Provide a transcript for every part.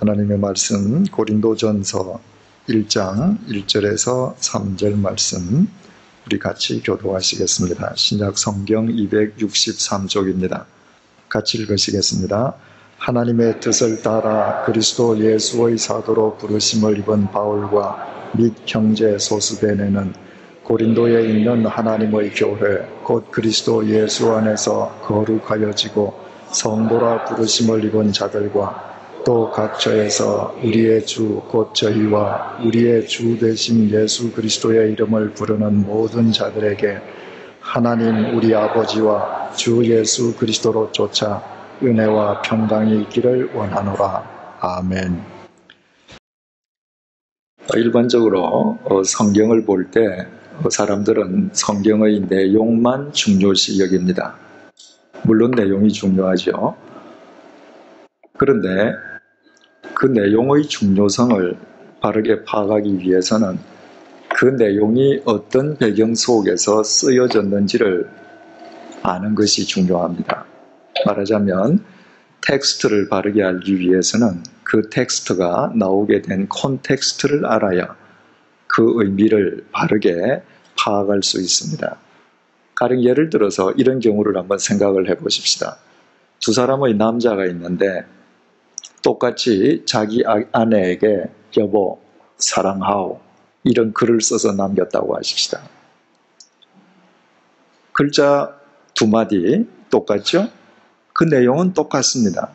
하나님의 말씀 고린도전서 1장 1절에서 3절 말씀 우리 같이 교독하시겠습니다. 신약 성경 263쪽입니다. 같이 읽으시겠습니다. 하나님의 뜻을 따라 그리스도 예수의 사도로 부르심을 입은 바울과 및 형제 소스베네는 고린도에 있는 하나님의 교회 곧 그리스도 예수 안에서 거룩하여지고 성도라 부르심을 입은 자들과 또 각처에서 우리의 주 곧 저희와 우리의 주 되신 예수 그리스도의 이름을 부르는 모든 자들에게 하나님 우리 아버지와 주 예수 그리스도로 쫓아 은혜와 평강이 있기를 원하노라. 아멘. 일반적으로 성경을 볼 때 사람들은 성경의 내용만 중요시 여깁니다. 물론 내용이 중요하죠. 그런데 그 내용의 중요성을 바르게 파악하기 위해서는 그 내용이 어떤 배경 속에서 쓰여졌는지를 아는 것이 중요합니다. 말하자면 텍스트를 바르게 알기 위해서는 그 텍스트가 나오게 된 콘텍스트를 알아야 그 의미를 바르게 파악할 수 있습니다. 가령 예를 들어서 이런 경우를 한번 생각을 해보십시다. 두 사람의 남자가 있는데 똑같이 자기 아내에게 여보 사랑하오 이런 글을 써서 남겼다고 하십시다. 글자 두 마디 똑같죠? 그 내용은 똑같습니다.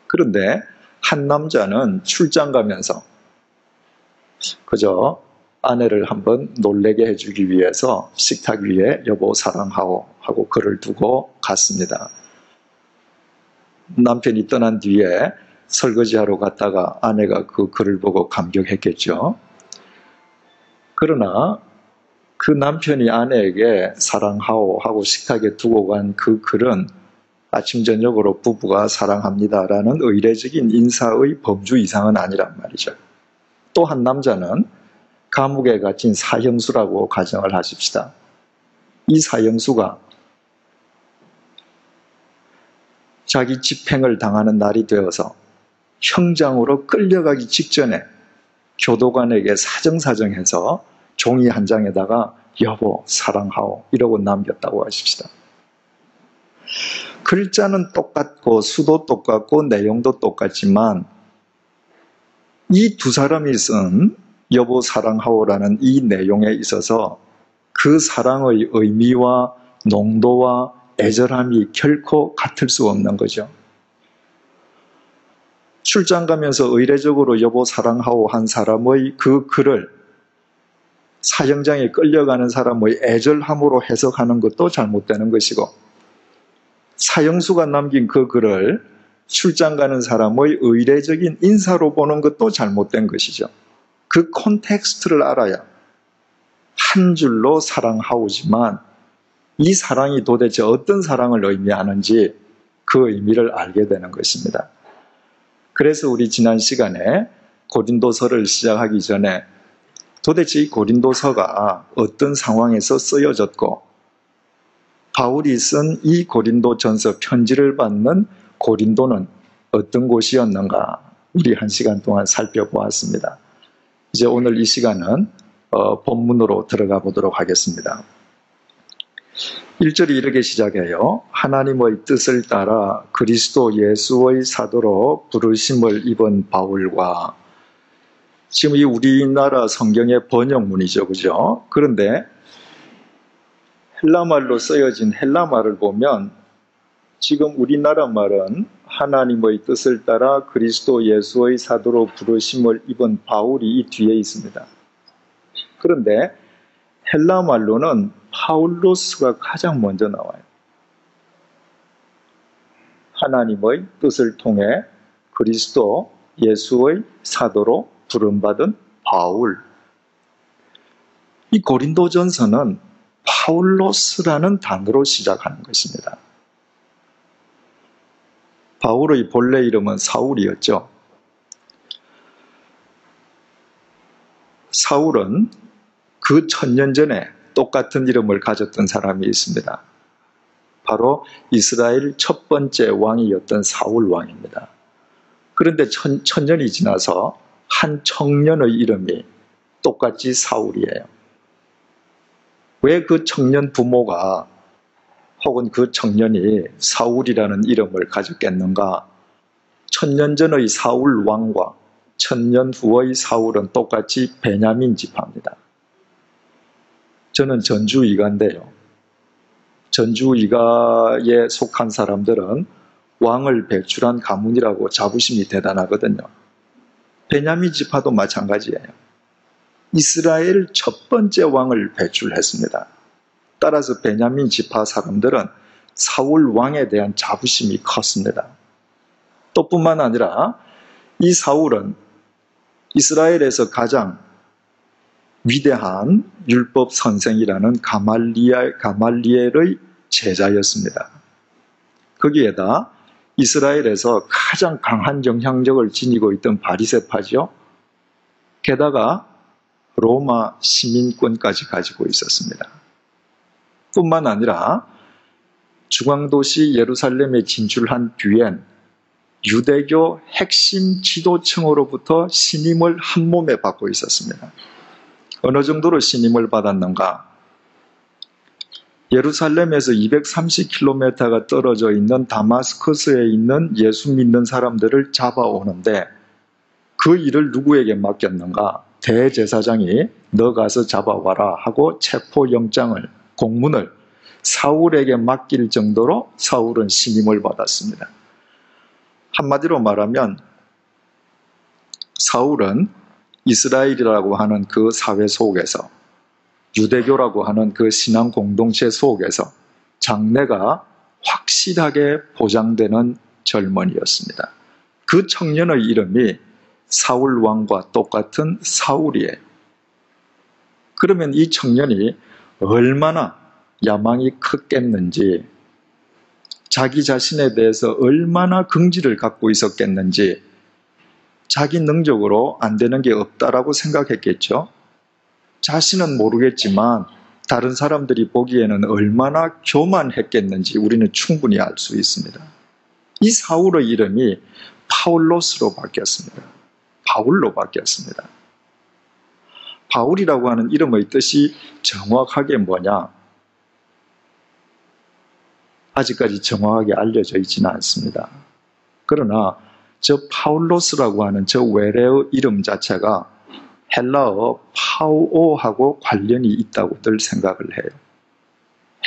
그런데 한 남자는 출장 가면서 그저 아내를 한번 놀래게 해주기 위해서 식탁 위에 여보 사랑하오 하고 글을 두고 갔습니다. 남편이 떠난 뒤에 설거지하러 갔다가 아내가 그 글을 보고 감격했겠죠. 그러나 그 남편이 아내에게 사랑하오 하고 식탁에 두고 간 그 글은 아침 저녁으로 부부가 사랑합니다라는 의례적인 인사의 범주 이상은 아니란 말이죠. 또 한 남자는 감옥에 갇힌 사형수라고 가정을 하십시다. 이 사형수가 자기 집행을 당하는 날이 되어서 형장으로 끌려가기 직전에 교도관에게 사정사정해서 종이 한 장에다가 여보 사랑하오 이러고 남겼다고 하십시다. 글자는 똑같고 수도 똑같고 내용도 똑같지만 이 두 사람이 쓴 여보 사랑하오라는 이 내용에 있어서 그 사랑의 의미와 농도와 애절함이 결코 같을 수 없는 거죠. 출장 가면서 의례적으로 여보 사랑하오 한 사람의 그 글을 사형장에 끌려가는 사람의 애절함으로 해석하는 것도 잘못되는 것이고 사형수가 남긴 그 글을 출장 가는 사람의 의례적인 인사로 보는 것도 잘못된 것이죠. 그 콘텍스트를 알아야 한 줄로 사랑하오지만 이 사랑이 도대체 어떤 사랑을 의미하는지 그 의미를 알게 되는 것입니다. 그래서 우리 지난 시간에 고린도서를 시작하기 전에 도대체 이 고린도서가 어떤 상황에서 쓰여졌고 바울이 쓴 이 고린도전서 편지를 받는 고린도는 어떤 곳이었는가 우리 한 시간 동안 살펴보았습니다. 이제 오늘 이 시간은 본문으로 들어가 보도록 하겠습니다. 1절이 이렇게 시작해요. 하나님의 뜻을 따라 그리스도 예수의 사도로 부르심을 입은 바울과 지금 이 우리나라 성경의 번역문이죠. 그죠? 그런데 헬라말로 쓰여진 헬라말을 보면 지금 우리나라 말은 하나님의 뜻을 따라 그리스도 예수의 사도로 부르심을 입은 바울이 이 뒤에 있습니다. 그런데 헬라말로는 파울로스가 가장 먼저 나와요. 하나님의 뜻을 통해 그리스도 예수의 사도로 부름받은 바울. 이 고린도전서는 파울로스라는 단어로 시작하는 것입니다. 바울의 본래 이름은 사울이었죠. 사울은 그 1000년 전에 똑같은 이름을 가졌던 사람이 있습니다. 바로 이스라엘 첫 번째 왕이었던 사울 왕입니다. 그런데 천년이 지나서 한 청년의 이름이 똑같이 사울이에요. 왜 그 청년 부모가 혹은 그 청년이 사울이라는 이름을 가졌겠는가? 천년 전의 사울 왕과 천년 후의 사울은 똑같이 베냐민 지파입니다. 저는 전주 이가인데요. 전주 이가에 속한 사람들은 왕을 배출한 가문이라고 자부심이 대단하거든요. 베냐민 지파도 마찬가지예요. 이스라엘 첫 번째 왕을 배출했습니다. 따라서 베냐민 지파 사람들은 사울 왕에 대한 자부심이 컸습니다. 또 뿐만 아니라 이 사울은 이스라엘에서 가장 위대한 율법 선생이라는 가말리엘의 제자였습니다. 거기에다 이스라엘에서 가장 강한 영향력을 지니고 있던 바리새파죠. 게다가 로마 시민권까지 가지고 있었습니다. 뿐만 아니라 중앙도시 예루살렘에 진출한 뒤엔 유대교 핵심 지도층으로부터 신임을 한 몸에 받고 있었습니다. 어느 정도로 신임을 받았는가? 예루살렘에서 230km가 떨어져 있는 다마스커스에 있는 예수 믿는 사람들을 잡아오는데 그 일을 누구에게 맡겼는가? 대제사장이 너 가서 잡아와라 하고 체포영장을, 공문을 사울에게 맡길 정도로 사울은 신임을 받았습니다. 한마디로 말하면 사울은 이스라엘이라고 하는 그 사회 속에서, 유대교라고 하는 그 신앙 공동체 속에서 장래가 확실하게 보장되는 젊은이였습니다. 그 청년의 이름이 사울 왕과 똑같은 사울이에요. 그러면 이 청년이 얼마나 야망이 컸겠는지, 자기 자신에 대해서 얼마나 긍지를 갖고 있었겠는지, 자기 능력으로 안 되는 게 없다라고 생각했겠죠. 자신은 모르겠지만 다른 사람들이 보기에는 얼마나 교만했겠는지 우리는 충분히 알 수 있습니다. 이 사울의 이름이 파울로스로 바뀌었습니다. 바울로 바뀌었습니다. 바울이라고 하는 이름의 뜻이 정확하게 뭐냐? 아직까지 정확하게 알려져 있지는 않습니다. 그러나 저 파울로스라고 하는 저 외래어 이름 자체가 헬라어 파우오하고 관련이 있다고들 생각을 해요.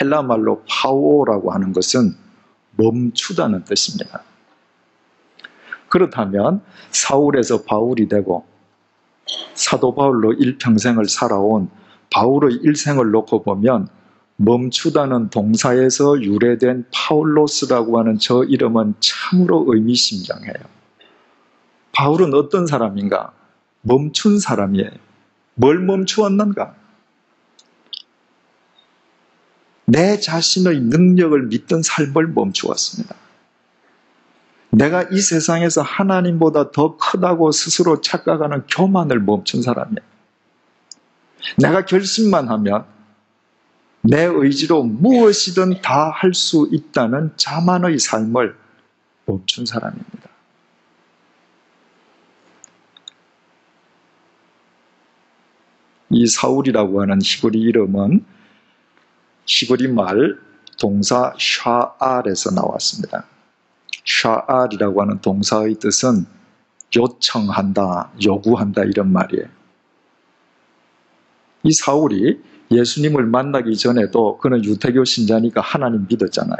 헬라 말로 파우오라고 하는 것은 멈추다는 뜻입니다. 그렇다면 사울에서 바울이 되고 사도 바울로 일평생을 살아온 바울의 일생을 놓고 보면 멈추다는 동사에서 유래된 파울로스라고 하는 저 이름은 참으로 의미심장해요. 바울은 어떤 사람인가? 멈춘 사람이에요. 뭘 멈추었는가? 내 자신의 능력을 믿던 삶을 멈추었습니다. 내가 이 세상에서 하나님보다 더 크다고 스스로 착각하는 교만을 멈춘 사람이에요. 내가 결심만 하면 내 의지로 무엇이든 다 할 수 있다는 자만의 삶을 멈춘 사람입니다. 이 사울이라고 하는 히브리 이름은 히브리 말 동사 샤알에서 나왔습니다. 샤알이라고 하는 동사의 뜻은 요청한다, 요구한다 이런 말이에요. 이 사울이 예수님을 만나기 전에도 그는 유대교 신자니까 하나님 믿었잖아요.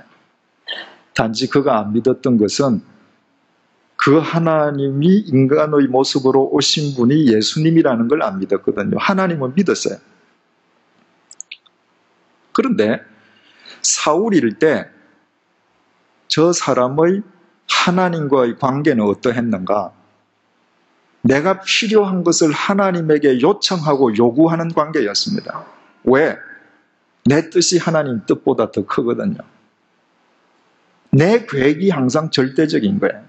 단지 그가 안 믿었던 것은 그 하나님이 인간의 모습으로 오신 분이 예수님이라는 걸 안 믿었거든요. 하나님은 믿었어요. 그런데 사울일 때 저 사람의 하나님과의 관계는 어떠했는가? 내가 필요한 것을 하나님에게 요청하고 요구하는 관계였습니다. 왜? 내 뜻이 하나님 뜻보다 더 크거든요. 내 계획이 항상 절대적인 거예요.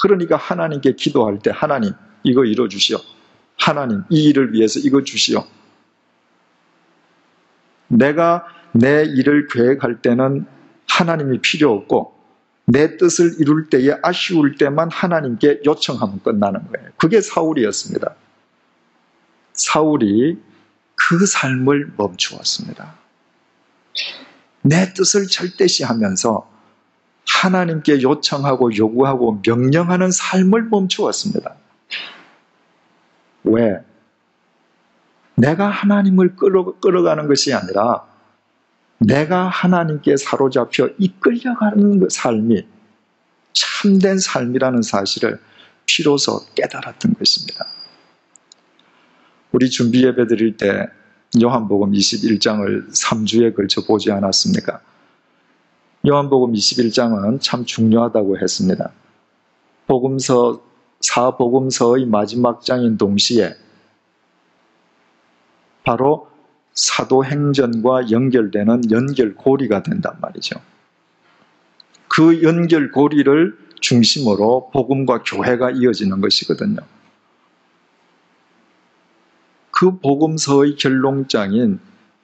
그러니까 하나님께 기도할 때 하나님 이거 이뤄주시오. 하나님 이 일을 위해서 이거 주시오. 내가 내 일을 계획할 때는 하나님이 필요 없고 내 뜻을 이룰 때에 아쉬울 때만 하나님께 요청하면 끝나는 거예요. 그게 사울이었습니다. 사울이 그 삶을 멈추었습니다. 내 뜻을 절대시 하면서 하나님께 요청하고 요구하고 명령하는 삶을 멈추었습니다. 왜? 내가 하나님을 끌어가는 것이 아니라 내가 하나님께 사로잡혀 이끌려가는 삶이 참된 삶이라는 사실을 비로소 깨달았던 것입니다. 우리 준비 예배 드릴 때 요한복음 21장을 3주에 걸쳐 보지 않았습니까? 요한복음 21장은 참 중요하다고 했습니다. 사복음서의 마지막 장인 동시에 바로 사도행전과 연결되는 연결고리가 된단 말이죠. 그 연결고리를 중심으로 복음과 교회가 이어지는 것이거든요. 그 복음서의 결론장인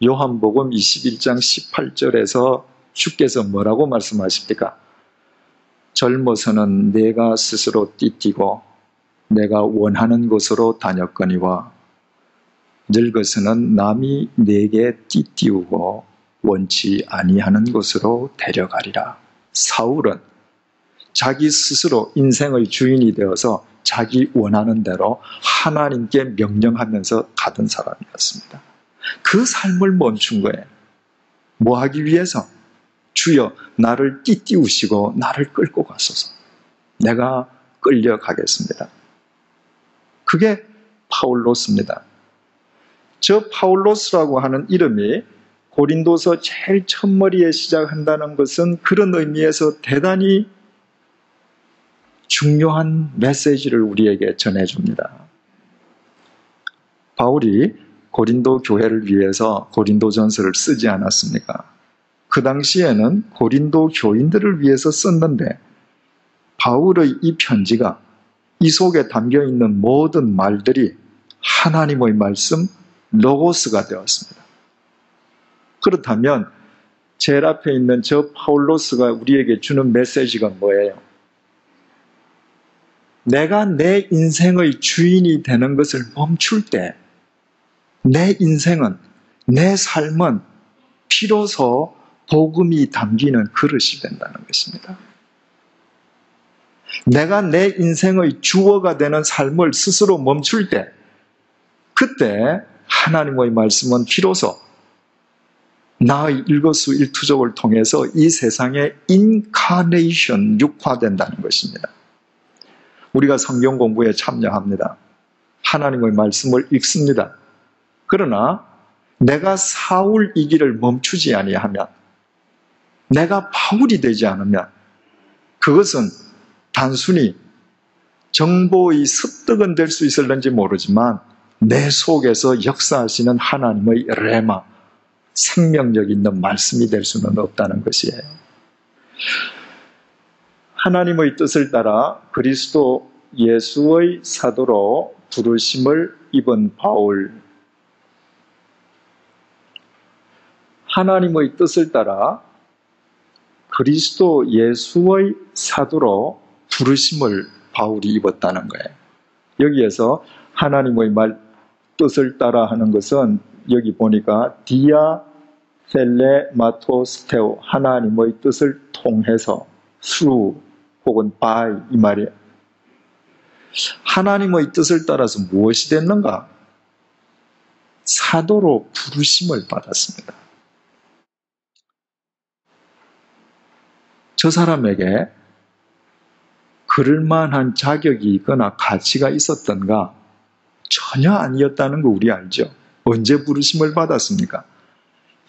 요한복음 21장 18절에서 주께서 뭐라고 말씀하십니까? 젊어서는 내가 스스로 띠띠고 내가 원하는 곳으로 다녔거니와 늙어서는 남이 내게 띠띠우고 원치 아니하는 곳으로 데려가리라. 사울은 자기 스스로 인생의 주인이 되어서 자기 원하는 대로 하나님께 명령하면서 가던 사람이었습니다. 그 삶을 멈춘 거예요. 뭐 하기 위해서? 주여 나를 띠띠우시고 나를 끌고 가소서. 내가 끌려가겠습니다. 그게 파울로스입니다. 저 파울로스라고 하는 이름이 고린도서 제일 첫머리에 시작한다는 것은 그런 의미에서 대단히 중요한 메시지를 우리에게 전해줍니다. 바울이 고린도 교회를 위해서 고린도전서를 쓰지 않았습니까? 그 당시에는 고린도 교인들을 위해서 썼는데 바울의 이 편지가 이 속에 담겨있는 모든 말들이 하나님의 말씀 로고스가 되었습니다. 그렇다면 제일 앞에 있는 저 파울로스가 우리에게 주는 메시지가 뭐예요? 내가 내 인생의 주인이 되는 것을 멈출 때 내 인생은, 내 삶은 비로소 복음이 담기는 그릇이 된다는 것입니다. 내가 내 인생의 주어가 되는 삶을 스스로 멈출 때 그때 하나님의 말씀은 비로소 나의 일거수일투족을 통해서 이 세상에 인카네이션, 육화된다는 것입니다. 우리가 성경 공부에 참여합니다. 하나님의 말씀을 읽습니다. 그러나 내가 사울이기를 멈추지 아니하면, 내가 바울이 되지 않으면 그것은 단순히 정보의 습득은 될 수 있을는지 모르지만 내 속에서 역사하시는 하나님의 레마, 생명력 있는 말씀이 될 수는 없다는 것이에요. 하나님의 뜻을 따라 그리스도 예수의 사도로 부르심을 입은 바울, 하나님의 뜻을 따라 그리스도 예수의 사도로 부르심을 바울이 입었다는 거예요. 여기에서 하나님의 뜻을 따라 하는 것은 여기 보니까 디아 셀레마토스테오, 하나님의 뜻을 통해서 through 혹은 by 이 말이에요. 하나님의 뜻을 따라서 무엇이 됐는가? 사도로 부르심을 받았습니다. 저 사람에게 그럴 만한 자격이 있거나 가치가 있었던가? 전혀 아니었다는 거 우리 알죠? 언제 부르심을 받았습니까?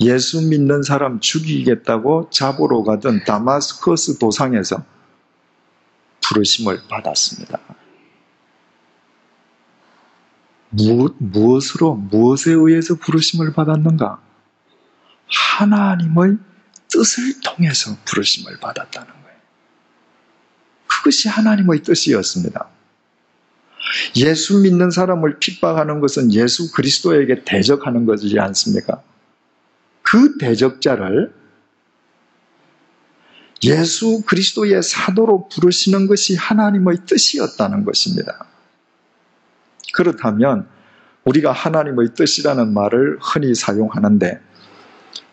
예수 믿는 사람 죽이겠다고 잡으러 가던 다마스커스 도상에서 부르심을 받았습니다. 무엇에 의해서 부르심을 받았는가? 하나님의 뜻을 통해서 부르심을 받았다는 거예요. 그것이 하나님의 뜻이었습니다. 예수 믿는 사람을 핍박하는 것은 예수 그리스도에게 대적하는 것이지 않습니까? 그 대적자를 예수 그리스도의 사도로 부르시는 것이 하나님의 뜻이었다는 것입니다. 그렇다면 우리가 하나님의 뜻이라는 말을 흔히 사용하는데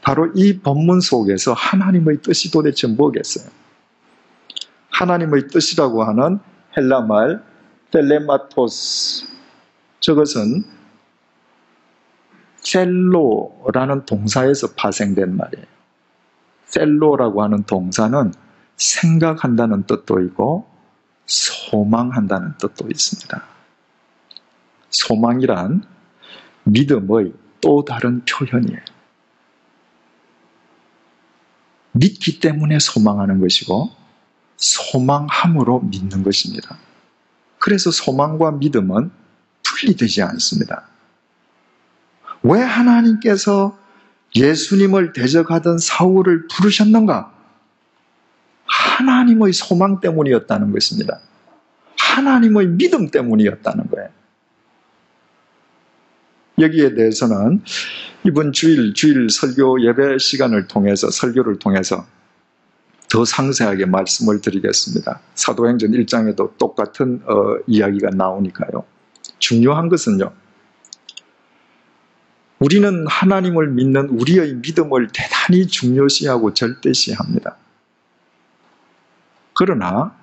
바로 이 본문 속에서 하나님의 뜻이 도대체 뭐겠어요? 하나님의 뜻이라고 하는 헬라말 텔레마토스, 저것은 셀로라는 동사에서 파생된 말이에요. 셀로라고 하는 동사는 생각한다는 뜻도 있고 소망한다는 뜻도 있습니다. 소망이란 믿음의 또 다른 표현이에요. 믿기 때문에 소망하는 것이고 소망함으로 믿는 것입니다. 그래서 소망과 믿음은 분리되지 않습니다. 왜 하나님께서 예수님을 대적하던 사울을 부르셨는가? 하나님의 소망 때문이었다는 것입니다. 하나님의 믿음 때문이었다는 거예요. 여기에 대해서는 이번 주일 설교 예배 시간을 통해서, 설교를 통해서 더 상세하게 말씀을 드리겠습니다. 사도행전 1장에도 똑같은 이야기가 나오니까요. 중요한 것은요, 우리는 하나님을 믿는 우리의 믿음을 대단히 중요시하고 절대시합니다. 그러나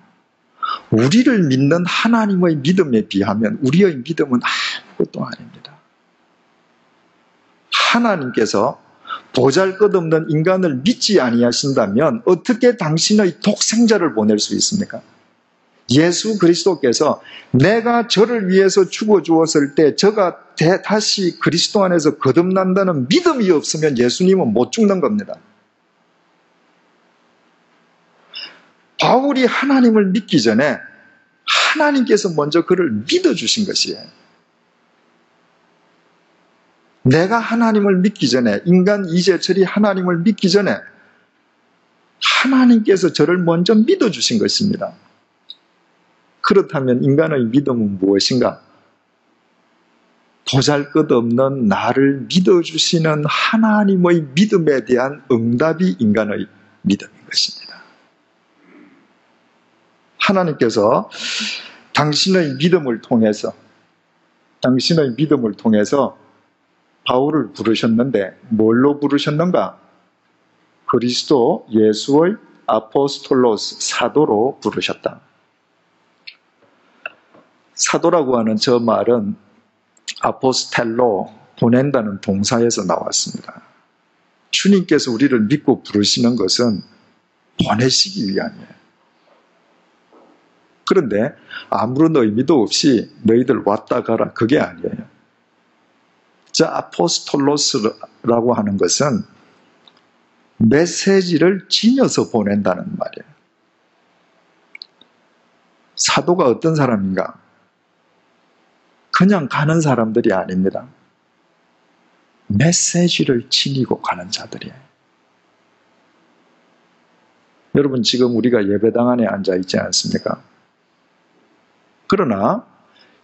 우리를 믿는 하나님의 믿음에 비하면 우리의 믿음은 아무것도 아닙니다. 하나님께서 보잘것없는 인간을 믿지 아니하신다면 어떻게 당신의 독생자를 보낼 수 있습니까? 예수 그리스도께서 내가 저를 위해서 죽어주었을 때 저가 다시 그리스도 안에서 거듭난다는 믿음이 없으면 예수님은 못 죽는 겁니다. 바울이 하나님을 믿기 전에 하나님께서 먼저 그를 믿어주신 것이에요. 내가 하나님을 믿기 전에, 인간 이재철이 하나님을 믿기 전에 하나님께서 저를 먼저 믿어주신 것입니다. 그렇다면 인간의 믿음은 무엇인가? 보잘것없는 나를 믿어주시는 하나님의 믿음에 대한 응답이 인간의 믿음인 것입니다. 하나님께서 당신의 믿음을 통해서 바울을 부르셨는데 뭘로 부르셨는가? 그리스도 예수의 아포스톨로스, 사도로 부르셨다. 사도라고 하는 저 말은 아포스텔로, 보낸다는 동사에서 나왔습니다. 주님께서 우리를 믿고 부르시는 것은 보내시기 위함이에요. 그런데 아무런 의미도 없이 너희들 왔다 가라, 그게 아니에요. 저 아포스톨로스라고 하는 것은 메시지를 지녀서 보낸다는 말이에요. 사도가 어떤 사람인가? 그냥 가는 사람들이 아닙니다. 메시지를 지니고 가는 자들이에요. 여러분, 지금 우리가 예배당 안에 앉아 있지 않습니까? 그러나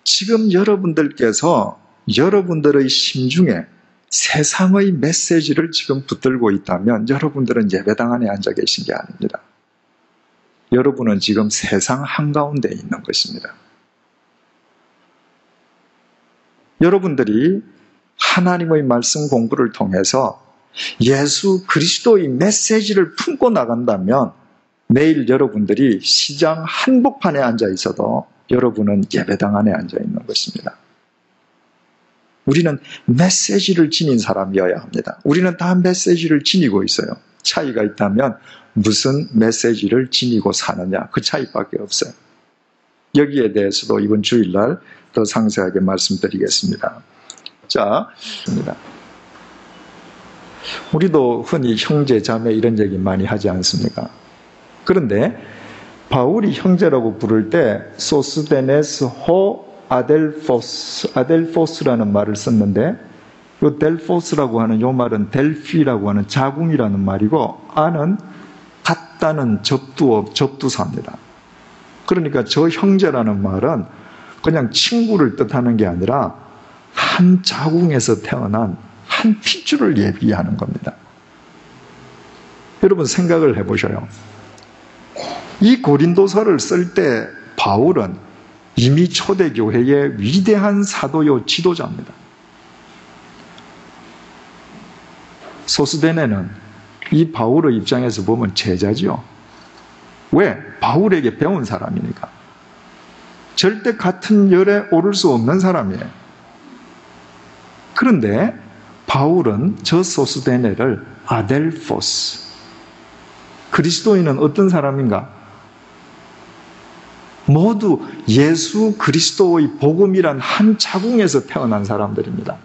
지금 여러분들께서 여러분들의 심중에 세상의 메시지를 지금 붙들고 있다면 여러분들은 예배당 안에 앉아 계신 게 아닙니다. 여러분은 지금 세상 한가운데 있는 것입니다. 여러분들이 하나님의 말씀 공부를 통해서 예수 그리스도의 메시지를 품고 나간다면 내일 여러분들이 시장 한복판에 앉아 있어도 여러분은 예배당 안에 앉아 있는 것입니다. 우리는 메시지를 지닌 사람이어야 합니다. 우리는 다 메시지를 지니고 있어요. 차이가 있다면 무슨 메시지를 지니고 사느냐, 그 차이밖에 없어요. 여기에 대해서도 이번 주일날 더 상세하게 말씀드리겠습니다. 자, 우리도 흔히 형제, 자매 이런 얘기 많이 하지 않습니까? 그런데 바울이 형제라고 부를 때 소스데네스 호 아델포스라는 말을 썼는데, 이 델포스라고 하는 이 말은 델피라고 하는 자궁이라는 말이고, 아는 같다는 접두사입니다. 그러니까 저 형제라는 말은 그냥 친구를 뜻하는 게 아니라 한 자궁에서 태어난 한 핏줄을 얘기하는 겁니다. 여러분 생각을 해보셔요. 이 고린도서를 쓸 때 바울은 이미 초대교회의 위대한 사도요 지도자입니다. 소스데네는 이 바울의 입장에서 보면 제자죠. 왜? 바울에게 배운 사람이니까. 절대 같은 열에 오를 수 없는 사람이에요. 그런데 바울은 저 소스데네를 아델포스, 그리스도인은 어떤 사람인가? 모두 예수 그리스도의 복음이란 한 자궁에서 태어난 사람들입니다.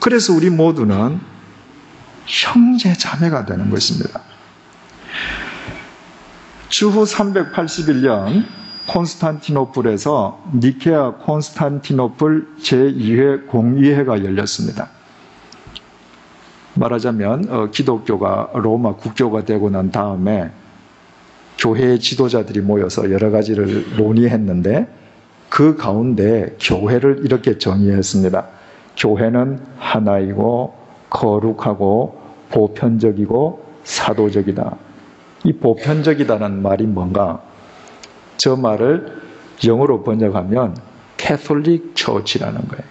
그래서 우리 모두는 형제 자매가 되는 것입니다. 주후 381년 콘스탄티노플에서 니케아 콘스탄티노플 제2회 공의회가 열렸습니다. 말하자면 기독교가 로마 국교가 되고 난 다음에 교회의 지도자들이 모여서 여러 가지를 논의했는데 그 가운데 교회를 이렇게 정의했습니다. 교회는 하나이고 거룩하고 보편적이고 사도적이다. 이 보편적이다는 말이 뭔가? 저 말을 영어로 번역하면 캐톨릭 처치라는 거예요.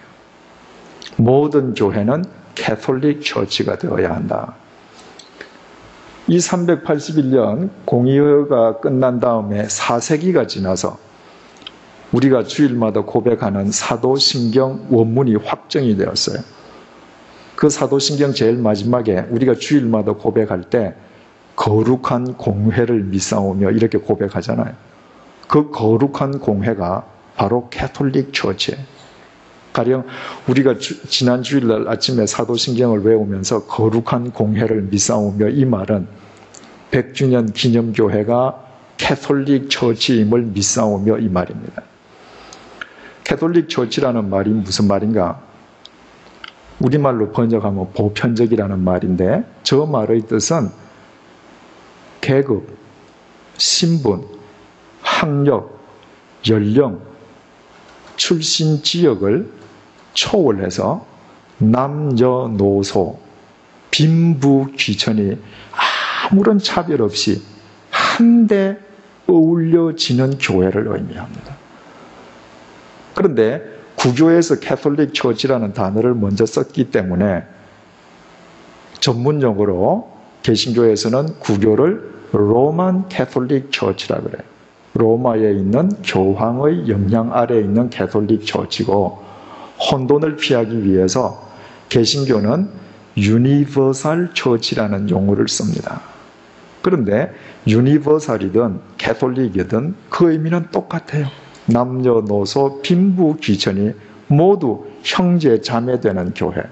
모든 교회는 캐톨릭 처치가 되어야 한다. 이 381년 공의회가 끝난 다음에 4세기가 지나서 우리가 주일마다 고백하는 사도신경 원문이 확정이 되었어요. 그 사도신경 제일 마지막에 우리가 주일마다 고백할 때 거룩한 공회를 믿사오며 이렇게 고백하잖아요. 그 거룩한 공회가 바로 캐톨릭 처치예요. 가령 우리가 지난 주일날 아침에 사도신경을 외우면서 거룩한 공회를 믿사오며 이 말은 100주년 기념교회가 캐톨릭 처치임을 믿사오며 이 말입니다. 캐톨릭 처치라는 말이 무슨 말인가? 우리말로 번역하면 보편적이라는 말인데 저 말의 뜻은 계급, 신분, 학력, 연령, 출신 지역을 초월해서 남녀노소, 빈부 귀천이 아무런 차별 없이 한데 어울려지는 교회를 의미합니다. 그런데 구교에서 캐톨릭 처치라는 단어를 먼저 썼기 때문에 전문용어로 개신교에서는 구교를 로만 캐톨릭 처치라 그래요. 로마에 있는 교황의 영향 아래에 있는 캐톨릭 처치고 혼돈을 피하기 위해서 개신교는 유니버설 처치라는 용어를 씁니다. 그런데 유니버설이든 캐톨릭이든 그 의미는 똑같아요. 남녀노소 빈부 귀천이 모두 형제 자매 되는 교회.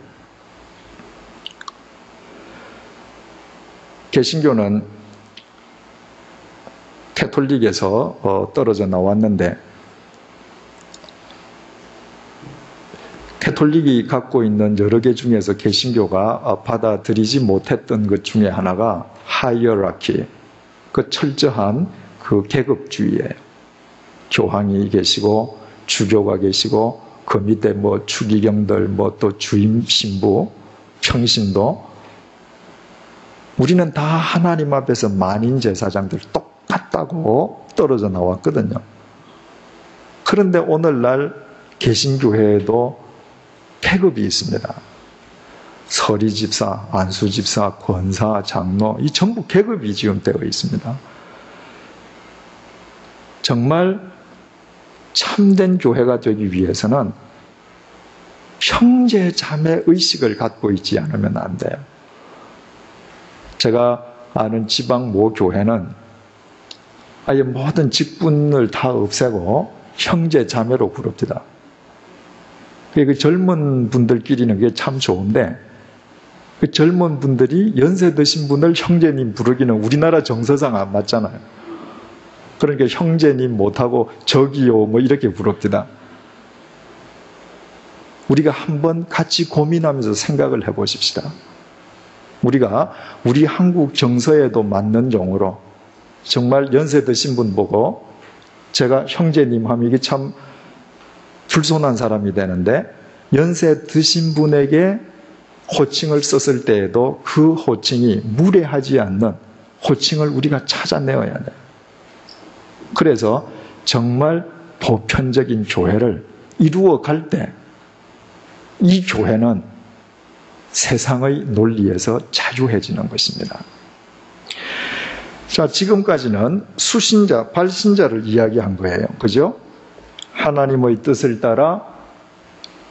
개신교는 캐톨릭에서 떨어져 나왔는데 캐톨릭이 갖고 있는 여러 개 중에서 개신교가 받아들이지 못했던 것 중에 하나가 하이어라키, 그 철저한 그 계급주의예요. 교황이 계시고 주교가 계시고 그 밑에 뭐 추기경들 뭐 또 주임 신부, 평신도, 우리는 다 하나님 앞에서 만인 제사장들 똑같다고 떨어져 나왔거든요. 그런데 오늘날 개신교회에도 계급이 있습니다. 서리집사, 안수집사, 권사, 장로, 이 전부 계급이 지금 되어 있습니다. 정말 참된 교회가 되기 위해서는 형제 자매 의식을 갖고 있지 않으면 안 돼요. 제가 아는 지방 모 교회는 아예 모든 직분을 다 없애고 형제 자매로 부릅니다. 그 젊은 분들끼리는 그게 참 좋은데 그 젊은 분들이 연세 드신 분을 형제님 부르기는 우리나라 정서상 안 맞잖아요. 그러니까 형제님 못하고 저기요 뭐 이렇게 부릅니다. 우리가 한번 같이 고민하면서 생각을 해보십시다. 우리가 우리 한국 정서에도 맞는 용어로 정말 연세 드신 분 보고 제가 형제님 하면 이게 참 불손한 사람이 되는데 연세 드신 분에게 호칭을 썼을 때에도 그 호칭이 무례하지 않는 호칭을 우리가 찾아내어야 돼요. 그래서 정말 보편적인 교회를 이루어 갈 때 이 교회는 세상의 논리에서 자유해지는 것입니다. 자, 지금까지는 수신자, 발신자를 이야기한 거예요. 그죠? 하나님의 뜻을 따라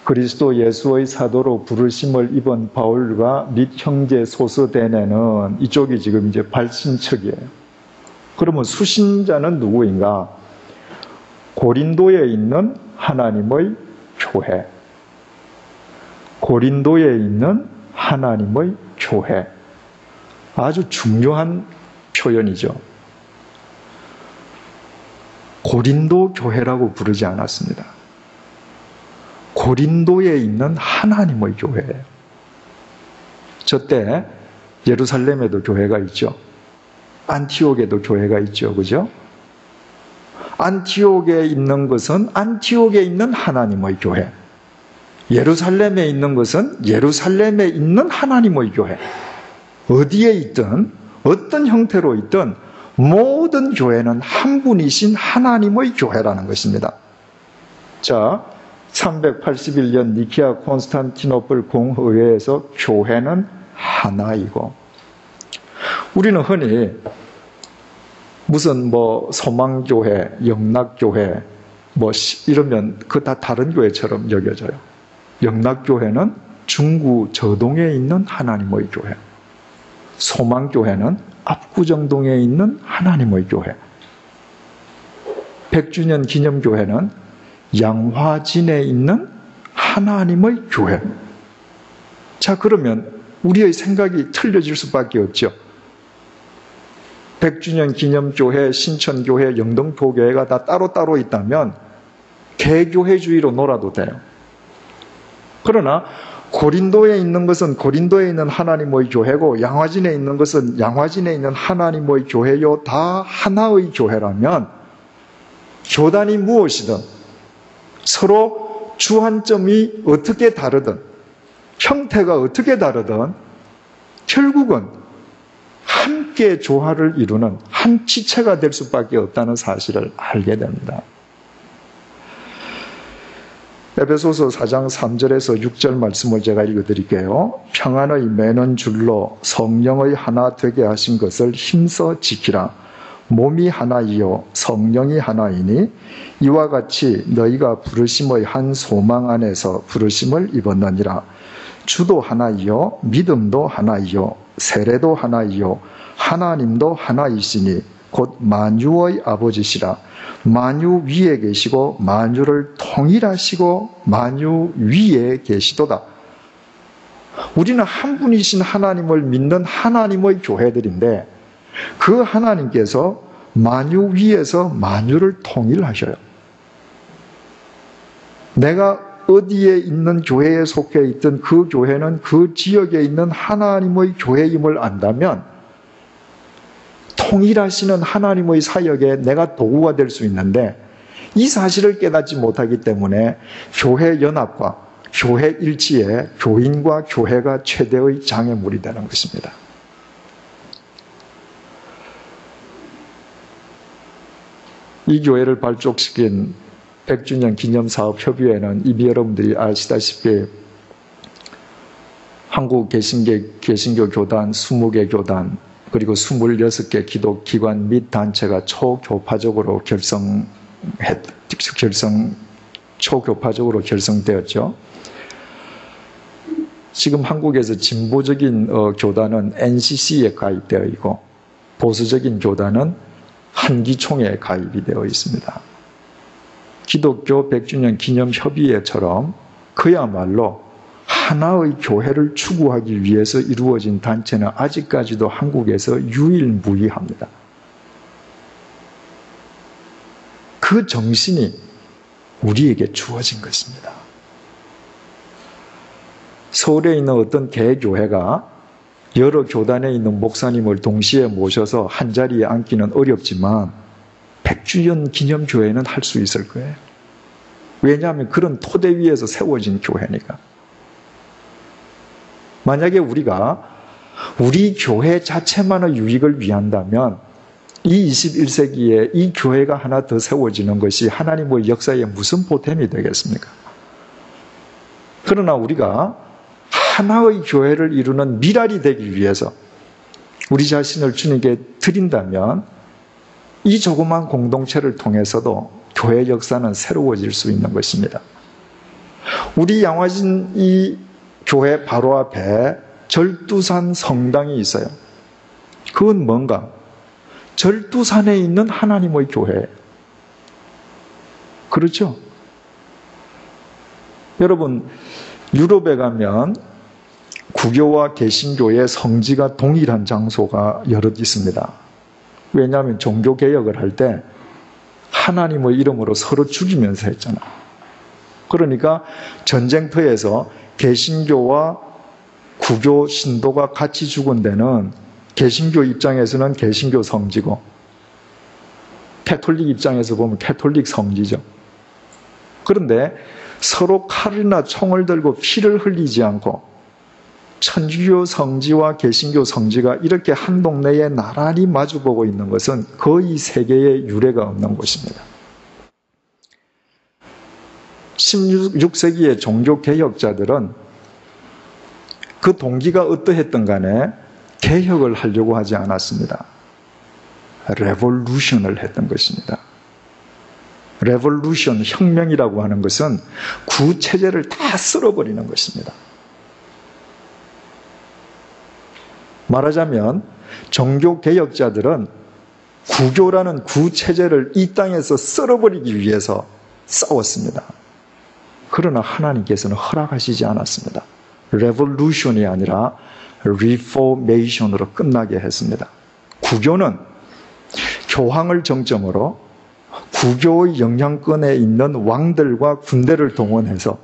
그리스도 예수의 사도로 부르심을 입은 바울과 및 형제 소서대네는 이쪽이 지금 이제 발신척이에요. 그러면 수신자는 누구인가? 고린도에 있는 하나님의 교회. 고린도에 있는 하나님의 교회. 아주 중요한 표현이죠. 고린도 교회라고 부르지 않았습니다. 고린도에 있는 하나님의 교회예요. 저때 예루살렘에도 교회가 있죠. 안티옥에도 교회가 있죠. 그죠? 안티옥에 있는 것은 안티옥에 있는 하나님의 교회. 예루살렘에 있는 것은 예루살렘에 있는 하나님의 교회. 어디에 있든 어떤 형태로 있든 모든 교회는 한 분이신 하나님의 교회라는 것입니다. 자, 381년 니케아 콘스탄티노플 공회에서 교회는 하나이고, 우리는 흔히 무슨 소망교회, 영락교회 이러면 그 다 다른 교회처럼 여겨져요. 영락교회는 중구 저동에 있는 하나님의 교회, 소망교회는 압구정동에 있는 하나님의 교회, 100주년 기념교회는 양화진에 있는 하나님의 교회. 자, 그러면 우리의 생각이 틀려질 수밖에 없죠. 100주년 기념교회, 신천교회, 영등포교회가 다 따로따로 있다면 개교회주의로 놀아도 돼요. 그러나 고린도에 있는 것은 고린도에 있는 하나님의 교회고, 양화진에 있는 것은 양화진에 있는 하나님의 교회요, 다 하나의 교회라면 교단이 무엇이든 서로 주안점이 어떻게 다르든 형태가 어떻게 다르든 결국은 함께 조화를 이루는 한 지체가 될 수밖에 없다는 사실을 알게 됩니다. 에베소서 4장 3절에서 6절 말씀을 제가 읽어드릴게요. 평안의 매는 줄로 성령의 하나 되게 하신 것을 힘써 지키라. 몸이 하나이요 성령이 하나이니 이와 같이 너희가 부르심의 한 소망 안에서 부르심을 입었느니라. 주도 하나이요 믿음도 하나이요 세례도 하나이요 하나님도 하나이시니 곧 만유의 아버지시라. 만유 위에 계시고 만유를 통일하시고 만유 위에 계시도다. 우리는 한 분이신 하나님을 믿는 하나님의 교회들인데, 그 하나님께서 만유 위에서 만유를 통일하셔요. 내가 어디에 있는 교회에 속해 있든 그 교회는 그 지역에 있는 하나님의 교회임을 안다면 통일하시는 하나님의 사역에 내가 도구가 될 수 있는데, 이 사실을 깨닫지 못하기 때문에 교회 연합과 교회 일치에 교인과 교회가 최대의 장애물이 되는 것입니다. 이 교회를 발족시킨 100주년 기념사업협의회는 이미 여러분들이 아시다시피 한국 개신교 교단 20개 교단 그리고 26개 기독기관 및 단체가 초교파적으로 결성되었죠. 지금 한국에서 진보적인 교단은 NCC에 가입되어 있고, 보수적인 교단은 한기총에 가입이 되어 있습니다. 기독교 100주년 기념협의회처럼 그야말로 하나의 교회를 추구하기 위해서 이루어진 단체는 아직까지도 한국에서 유일무이합니다. 그 정신이 우리에게 주어진 것입니다. 서울에 있는 어떤 개교회가 여러 교단에 있는 목사님을 동시에 모셔서 한자리에 앉기는 어렵지만 100주년 기념교회는 할 수 있을 거예요. 왜냐하면 그런 토대 위에서 세워진 교회니까. 만약에 우리가 우리 교회 자체만의 유익을 위한다면 이 21세기에 이 교회가 하나 더 세워지는 것이 하나님의 역사에 무슨 보탬이 되겠습니까? 그러나 우리가 하나의 교회를 이루는 미랄이 되기 위해서 우리 자신을 주님께 드린다면 이 조그만 공동체를 통해서도 교회 역사는 새로워질 수 있는 것입니다. 우리 양화진 이 교회 바로 앞에 절두산 성당이 있어요. 그건 뭔가? 절두산에 있는 하나님의 교회. 그렇죠? 여러분, 유럽에 가면 구교와 개신교의 성지가 동일한 장소가 여럿 있습니다. 왜냐하면 종교개혁을 할 때 하나님의 이름으로 서로 죽이면서 했잖아. 그러니까 전쟁터에서 개신교와 구교 신도가 같이 죽은 데는 개신교 입장에서는 개신교 성지고 캐톨릭 입장에서 보면 캐톨릭 성지죠. 그런데 서로 칼이나 총을 들고 피를 흘리지 않고 천주교 성지와 개신교 성지가 이렇게 한 동네에 나란히 마주보고 있는 것은 거의 세계에 유례가 없는 곳입니다. 16세기의 종교개혁자들은 그 동기가 어떠했든 간에 개혁을 하려고 하지 않았습니다. 레볼루션을 했던 것입니다. 레볼루션, 혁명이라고 하는 것은 구체제를 다 쓸어버리는 것입니다. 말하자면 종교개혁자들은 구교라는 구체제를 이 땅에서 쓸어버리기 위해서 싸웠습니다. 그러나 하나님께서는 허락하시지 않았습니다. 레볼루션이 아니라 리포메이션으로 끝나게 했습니다. 구교는 교황을 정점으로 구교의 영향권에 있는 왕들과 군대를 동원해서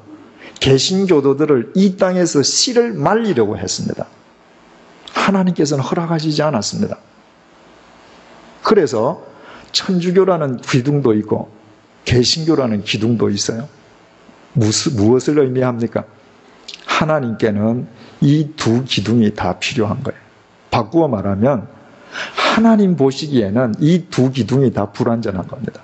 개신교도들을 이 땅에서 씨를 말리려고 했습니다. 하나님께서는 허락하시지 않았습니다. 그래서 천주교라는 기둥도 있고 개신교라는 기둥도 있어요. 무엇을 의미합니까? 하나님께는 이 두 기둥이 다 필요한 거예요. 바꾸어 말하면 하나님 보시기에는 이 두 기둥이 다 불완전한 겁니다.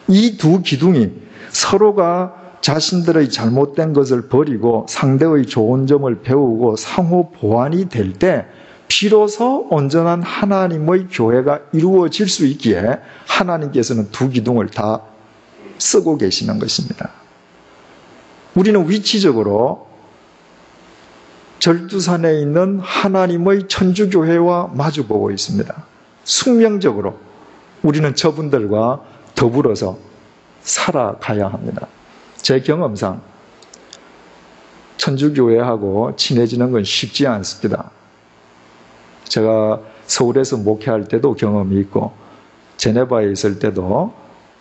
이 두 기둥이 서로가 자신들의 잘못된 것을 버리고 상대의 좋은 점을 배우고 상호 보완이 될 때 비로소 온전한 하나님의 교회가 이루어질 수 있기에 하나님께서는 두 기둥을 다 쓰고 계시는 것입니다. 우리는 위치적으로 절두산에 있는 하나님의 천주교회와 마주보고 있습니다. 숙명적으로 우리는 저분들과 더불어서 살아가야 합니다. 제 경험상 천주교회하고 친해지는 건 쉽지 않습니다. 제가 서울에서 목회할 때도 경험이 있고 제네바에 있을 때도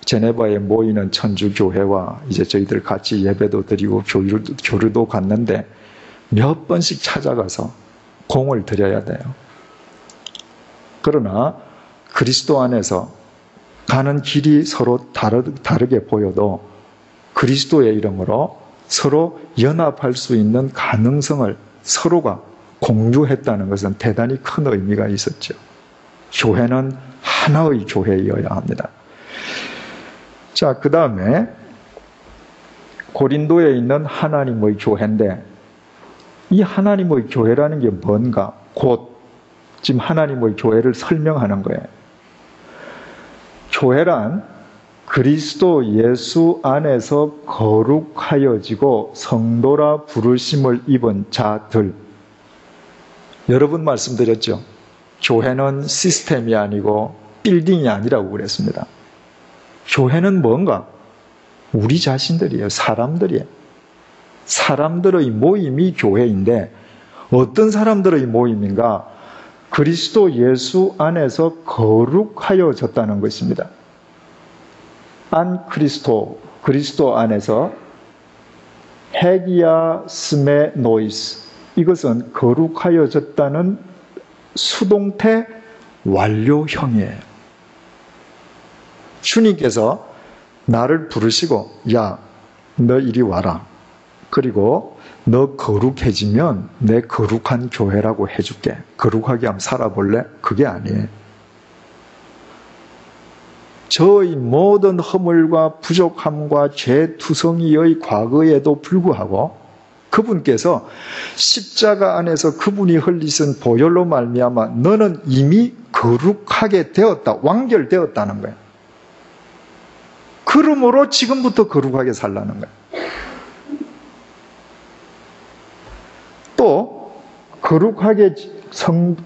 제네바에 모이는 천주교회와 이제 저희들 같이 예배도 드리고 교류도 갔는데 몇 번씩 찾아가서 공을 들여야 돼요. 그러나 그리스도 안에서 가는 길이 서로 다르게 보여도 그리스도의 이름으로 서로 연합할 수 있는 가능성을 서로가 공유했다는 것은 대단히 큰 의미가 있었죠. 교회는 하나의 교회여야 합니다. 자, 그 다음에 고린도에 있는 하나님의 교회인데 이 하나님의 교회라는 게 뭔가? 곧 지금 하나님의 교회를 설명하는 거예요. 교회란 그리스도 예수 안에서 거룩하여지고 성도라 부르심을 입은 자들. 여러 번 말씀드렸죠. 교회는 시스템이 아니고 빌딩이 아니라고 그랬습니다. 교회는 뭔가? 우리 자신들이에요. 사람들이에요. 사람들의 모임이 교회인데 어떤 사람들의 모임인가? 그리스도 예수 안에서 거룩하여졌다는 것입니다. 안 그리스도 안에서 헤기야 스메 노이스, 이것은 거룩하여졌다는 수동태 완료형이에요. 주님께서 나를 부르시고 야, 너 이리 와라. 그리고 너 거룩해지면 내 거룩한 교회라고 해줄게. 거룩하게 한번 살아볼래? 그게 아니에요. 저의 모든 허물과 부족함과 죄투성이의 과거에도 불구하고 그분께서 십자가 안에서 그분이 흘리신 보혈로 말미암아 너는 이미 거룩하게 되었다. 완결되었다는 거예요. 그러므로 지금부터 거룩하게 살라는 거예요. 또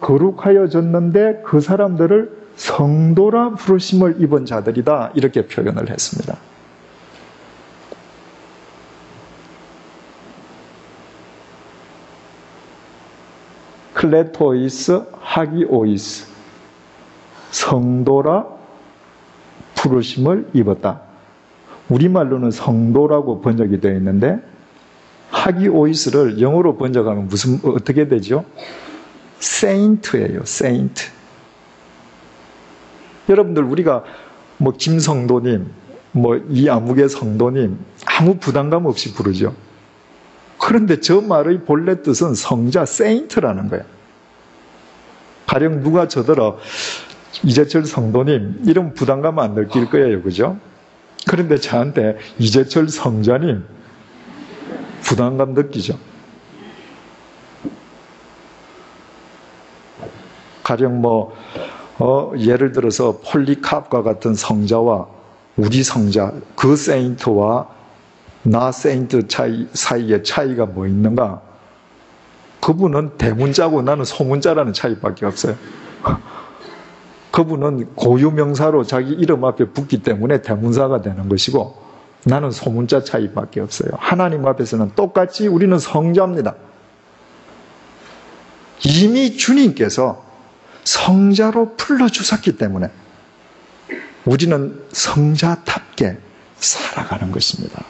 거룩하여졌는데 그 사람들을 성도라 부르심을 입은 자들이다. 이렇게 표현을 했습니다. 클레토이스, 하기오이스. 성도라 부르심을 입었다. 우리말로는 성도라고 번역이 되어 있는데 하기오이스를 영어로 번역하면 어떻게 되죠? 세인트예요. 세인트. 여러분들 우리가 뭐 김성도님, 뭐 이아무개 성도님 아무 부담감 없이 부르죠. 그런데 저 말의 본래 뜻은 성자, 세인트라는 거예요. 가령 누가 저더러 이재철 성도님 이런 부담감 안 느낄 거예요. 그죠? 그런데 저한테 이재철 성자님 부담감 느끼죠. 가령 예를 들어서 폴리캅과 같은 성자와 우리 성자, 그 세인트와 나 세인트 사이에 차이가 뭐 있는가? 그분은 대문자고 나는 소문자라는 차이밖에 없어요. 그분은 고유명사로 자기 이름 앞에 붙기 때문에 대문사가 되는 것이고 나는 소문자 차이밖에 없어요. 하나님 앞에서는 똑같이 우리는 성자입니다. 이미 주님께서 성자로 불러주셨기 때문에 우리는 성자답게 살아가는 것입니다.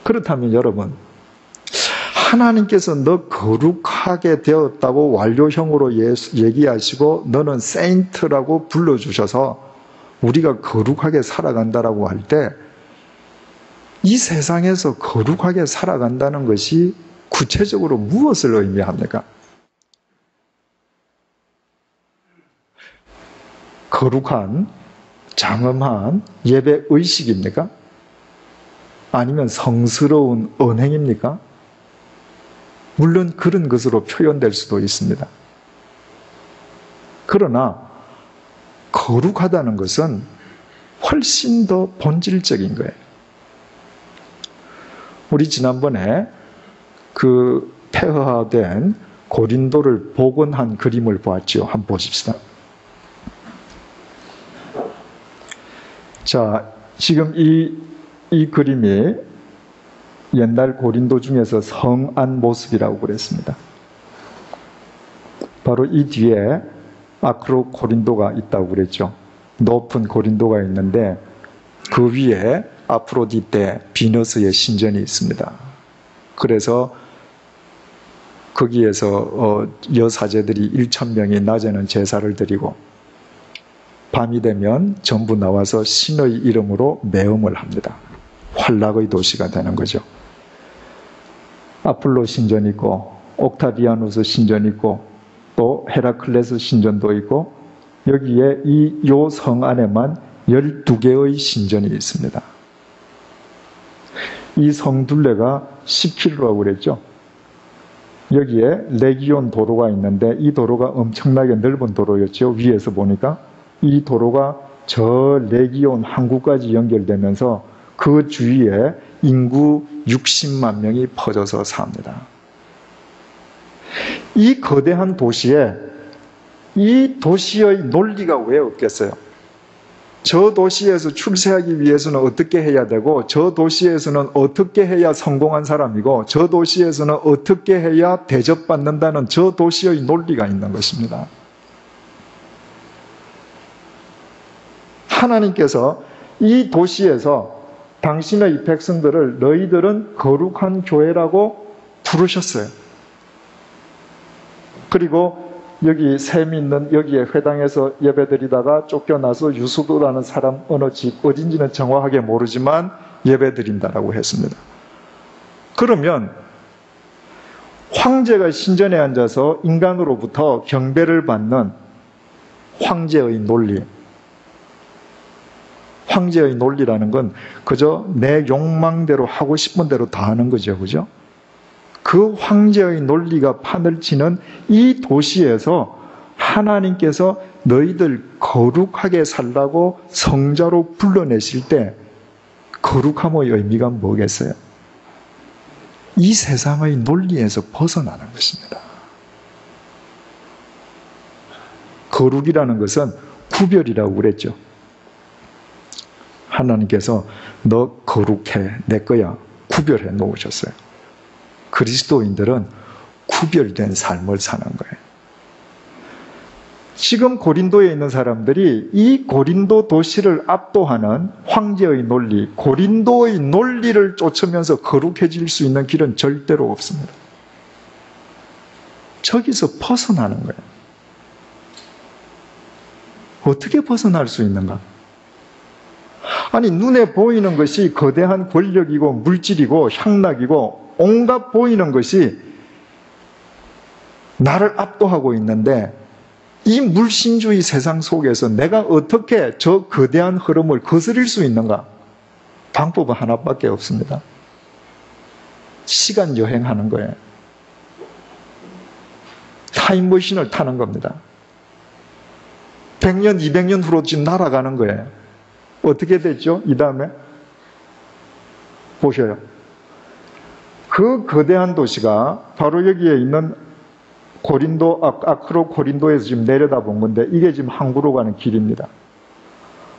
그렇다면 여러분, 하나님께서 너 거룩하게 되었다고 완료형으로 얘기하시고 너는 세인트라고 불러주셔서 우리가 거룩하게 살아간다라고 할 때 이 세상에서 거룩하게 살아간다는 것이 구체적으로 무엇을 의미합니까? 거룩한, 장엄한 예배 의식입니까? 아니면 성스러운 언행입니까? 물론 그런 것으로 표현될 수도 있습니다. 그러나 거룩하다는 것은 훨씬 더 본질적인 거예요. 우리 지난번에 그 폐허화된 고린도를 복원한 그림을 보았죠. 한번 보십시다. 자, 지금 이 그림이 옛날 고린도 중에서 성안 모습이라고 그랬습니다. 바로 이 뒤에 아크로 고린도가 있다고 그랬죠. 높은 고린도가 있는데 그 위에 아프로디테, 비너스의 신전이 있습니다. 그래서 거기에서 여사제들이 1,000명이 낮에는 제사를 드리고 밤이 되면 전부 나와서 신의 이름으로 매음을 합니다. 환락의 도시가 되는 거죠. 아폴로 신전 있고 옥타비아누스 신전 있고 또 헤라클레스 신전도 있고 여기에 요 성 안에만 12개의 신전이 있습니다. 이 성 둘레가 10km라고 그랬죠. 여기에 레기온 도로가 있는데 이 도로가 엄청나게 넓은 도로였죠. 위에서 보니까 이 도로가 저 레기온 항구까지 연결되면서 그 주위에 인구 60만 명이 퍼져서 삽니다. 이 거대한 도시에 이 도시의 논리가 왜 없겠어요? 저 도시에서 출세하기 위해서는 어떻게 해야 되고 저 도시에서는 어떻게 해야 성공한 사람이고 저 도시에서는 어떻게 해야 대접받는다는 저 도시의 논리가 있는 것입니다. 하나님께서 이 도시에서 당신의 백성들을 너희들은 거룩한 교회라고 부르셨어요. 그리고 여기 셈 있는 여기에 회당에서 예배드리다가 쫓겨나서 유수도라는 사람 어느 집 어딘지는 정확하게 모르지만 예배드린다라고 했습니다. 그러면 황제가 신전에 앉아서 인간으로부터 경배를 받는 황제의 논리, 황제의 논리라는 건 그저 내 욕망대로 하고 싶은 대로 다 하는 거죠. 그죠? 그 황제의 논리가 판을 치는 이 도시에서 하나님께서 너희들 거룩하게 살라고 성자로 불러내실 때 거룩함의 의미가 뭐겠어요? 이 세상의 논리에서 벗어나는 것입니다. 거룩이라는 것은 구별이라고 그랬죠. 하나님께서 너 거룩해, 내 거야, 구별해 놓으셨어요. 그리스도인들은 구별된 삶을 사는 거예요. 지금 고린도에 있는 사람들이 이 고린도 도시를 압도하는 황제의 논리, 고린도의 논리를 쫓으면서 거룩해질 수 있는 길은 절대로 없습니다. 저기서 벗어나는 거예요. 어떻게 벗어날 수 있는가? 아니, 눈에 보이는 것이 거대한 권력이고 물질이고 향락이고 온갖 보이는 것이 나를 압도하고 있는데 이 물신주의 세상 속에서 내가 어떻게 저 거대한 흐름을 거스릴 수 있는가? 방법은 하나밖에 없습니다. 시간 여행하는 거예요. 타임머신을 타는 겁니다. 100년, 200년 후로 지금 날아가는 거예요. 어떻게 됐죠? 이 다음에 보셔요. 그 거대한 도시가 바로 여기에 있는 고린도, 아크로 고린도에서 지금 내려다본 건데 이게 지금 항구로 가는 길입니다.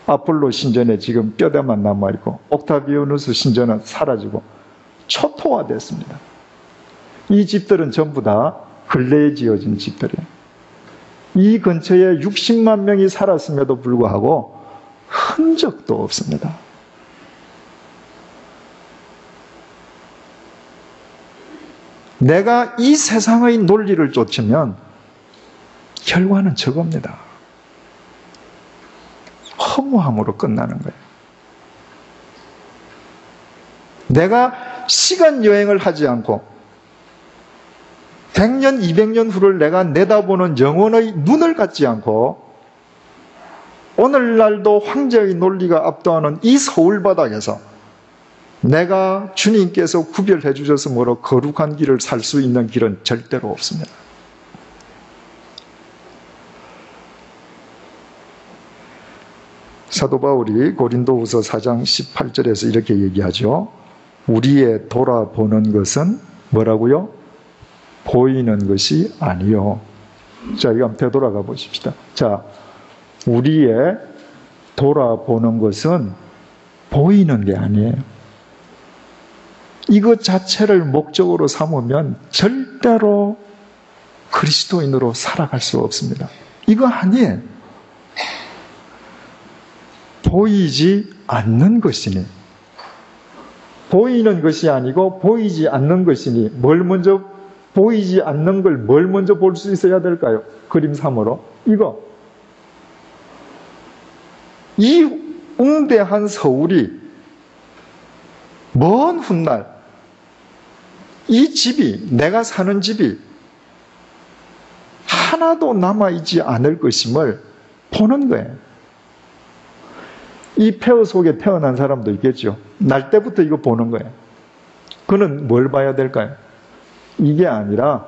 아폴로 신전에 지금 뼈대만 남아있고 옥타비아누스 신전은 사라지고 초토화됐습니다. 이 집들은 전부 다 근래에 지어진 집들이에요. 이 근처에 60만 명이 살았음에도 불구하고 흔적도 없습니다. 내가 이 세상의 논리를 쫓으면 결과는 저겁니다. 허무함으로 끝나는 거예요. 내가 시간 여행을 하지 않고 100년, 200년 후를 내가 내다보는 영혼의 눈을 갖지 않고 오늘날도 황제의 논리가 압도하는 이 서울바닥에서 내가 주님께서 구별해 주셨으므로 거룩한 길을 살 수 있는 길은 절대로 없습니다. 사도 바울이 고린도후서 4장 18절에서 이렇게 얘기하죠. 우리의 돌아보는 것은 뭐라고요? 보이는 것이 아니요. 자, 이거 한번 되돌아가 보십시다. 자, 우리의 돌아보는 것은 보이는 게 아니에요. 이것 자체를 목적으로 삼으면 절대로 그리스도인으로 살아갈 수 없습니다. 이거 아니에요. 보이지 않는 것이니, 보이는 것이 아니고 보이지 않는 것이니, 보이지 않는 걸 뭘 먼저 볼 수 있어야 될까요? 그림 3으로. 이거. 이 웅대한 서울이 먼 훗날 이 집이, 내가 사는 집이 하나도 남아있지 않을 것임을 보는 거예요. 이 폐허 속에 태어난 사람도 있겠죠. 날 때부터 이거 보는 거예요. 그는 뭘 봐야 될까요? 이게 아니라